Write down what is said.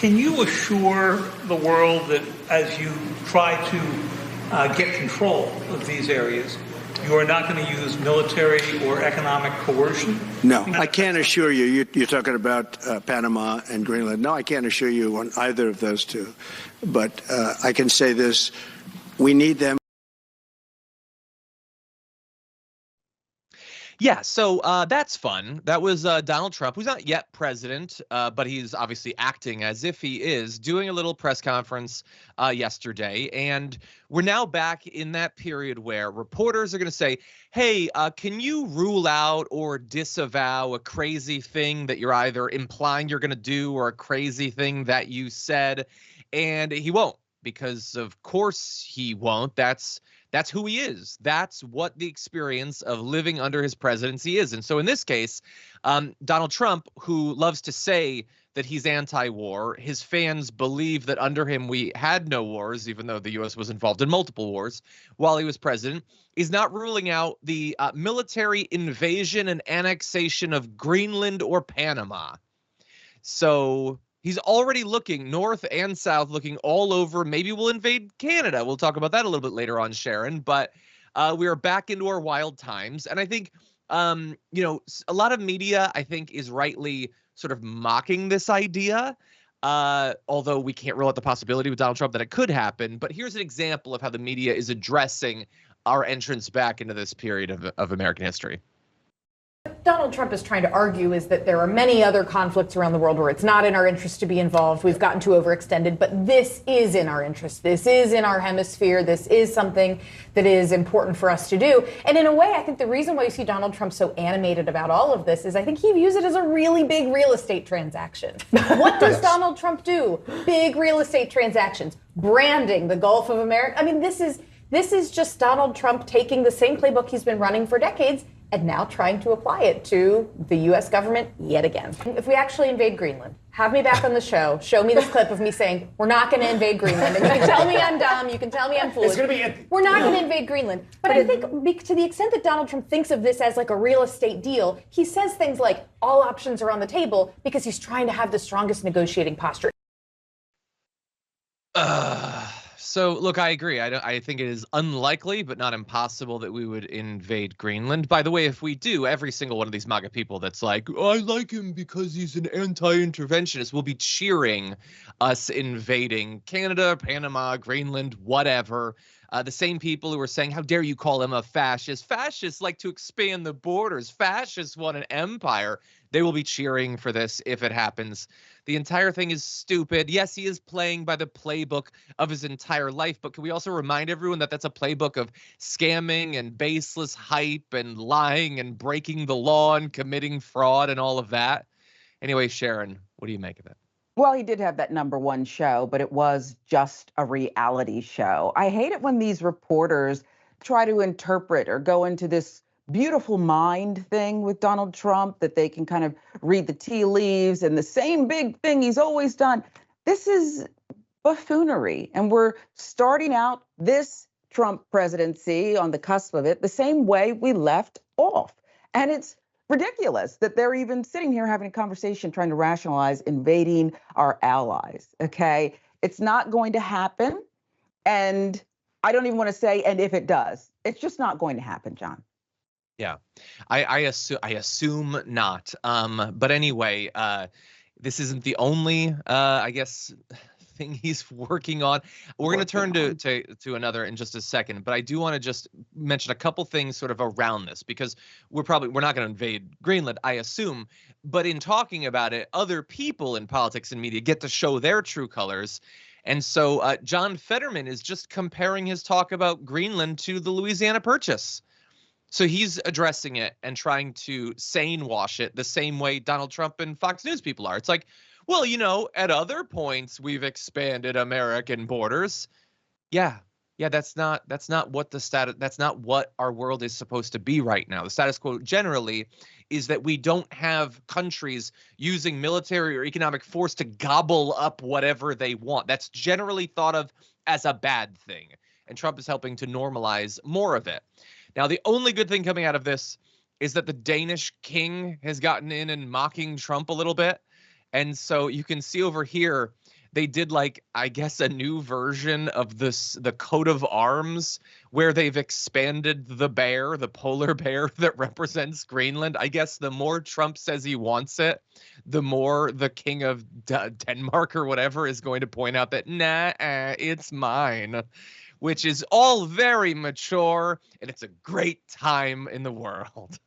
Can you assure the world that as you try to get control of these areas, you are not going to use military or economic coercion? No, I can't assure you. You're talking about Panama and Greenland. No, I can't assure you on either of those two. But I can say this. We need them. Yeah, so that's fun. That was Donald Trump, who's not yet president, but he's obviously acting as if he is, doing a little press conference yesterday. And we're now back in that period where reporters are going to say, hey, can you rule out or disavow a crazy thing that you're either implying you're going to do or a crazy thing that you said? And he won't, because of course he won't. That's who he is. That's what the experience of living under his presidency is. And so in this case, Donald Trump, who loves to say that he's anti-war, his fans believe that under him we had no wars, even though the U.S. was involved in multiple wars while he was president, is not ruling out the military invasion and annexation of Greenland or Panama. So he's already looking north and south, looking all over. Maybe we'll invade Canada. We'll talk about that a little bit later on, Sharon. But we are back into our wild times. And I think, a lot of media, I think, is rightly sort of mocking this idea, although we can't rule out the possibility with Donald Trump that it could happen. But here's an example of how the media is addressing our entrance back into this period of American history. Donald Trump is trying to argue is that there are many other conflicts around the world where it's not in our interest to be involved. We've gotten too overextended, but this is in our interest. This is in our hemisphere. This is something that is important for us to do. And in a way, I think the reason why you see Donald Trump so animated about all of this is I think he views it as a really big real estate transaction. What does Donald Trump do? Big real estate transactions, branding the Gulf of America. I mean, this is just Donald Trump taking the same playbook he's been running for decades and now trying to apply it to the U.S. government yet again. If we actually invade Greenland, have me back on the show, show me this clip of me saying, we're not going to invade Greenland. And you can tell me I'm dumb, you can tell me I'm foolish. We're not going to invade Greenland. But I think to the extent that Donald Trump thinks of this as like a real estate deal, he says things like all options are on the table because he's trying to have the strongest negotiating posture. So, look, I agree. I think it is unlikely, but not impossible that we would invade Greenland. By the way, if we do, every single one of these MAGA people that's like, I like him because he's an anti-interventionist, will be cheering us invading Canada, Panama, Greenland, whatever. The same people who are saying, how dare you call him a fascist? Fascists like to expand the borders. Fascists want an empire. They will be cheering for this if it happens. The entire thing is stupid. Yes, he is playing by the playbook of his entire life, but can we also remind everyone that that's a playbook of scamming and baseless hype and lying and breaking the law and committing fraud and all of that? Anyway, Sharon, what do you make of it? Well, he did have that #1 show, but it was just a reality show. I hate it when these reporters try to interpret or go into this beautiful mind thing with Donald Trump, that they can kind of read the tea leaves and the same big thing he's always done. This is buffoonery. And we're starting out this Trump presidency on the cusp of it the same way we left off. And it's ridiculous that they're even sitting here having a conversation trying to rationalize invading our allies. OK, it's not going to happen. And I don't even want to say, and if it does, it's just not going to happen, John. Yeah, I assume not. But anyway, this isn't the only, I guess, thing he's working on. We're going to turn to another in just a second. But I do want to just mention a couple things sort of around this, because we're not going to invade Greenland, I assume. But in talking about it, other people in politics and media get to show their true colors. And so John Fetterman is just comparing his talk about Greenland to the Louisiana Purchase. So he's addressing it and trying to sane wash it the same way Donald Trump and Fox News people are. It's like, well, at other points we've expanded American borders. Yeah, that's not what that's not what our world is supposed to be right now. The status quo generally is that we don't have countries using military or economic force to gobble up whatever they want. That's generally thought of as a bad thing. And Trump is helping to normalize more of it. Now, the only good thing coming out of this is that the Danish king has gotten in and mocking Trump a little bit. And so you can see over here, they did like, I guess, a new version of the coat of arms where they've expanded the bear, the polar bear that represents Greenland. I guess the more Trump says he wants it, the more the king of Denmark or whatever is going to point out that, nah, it's mine, which is all very mature, and it's a great time in the world.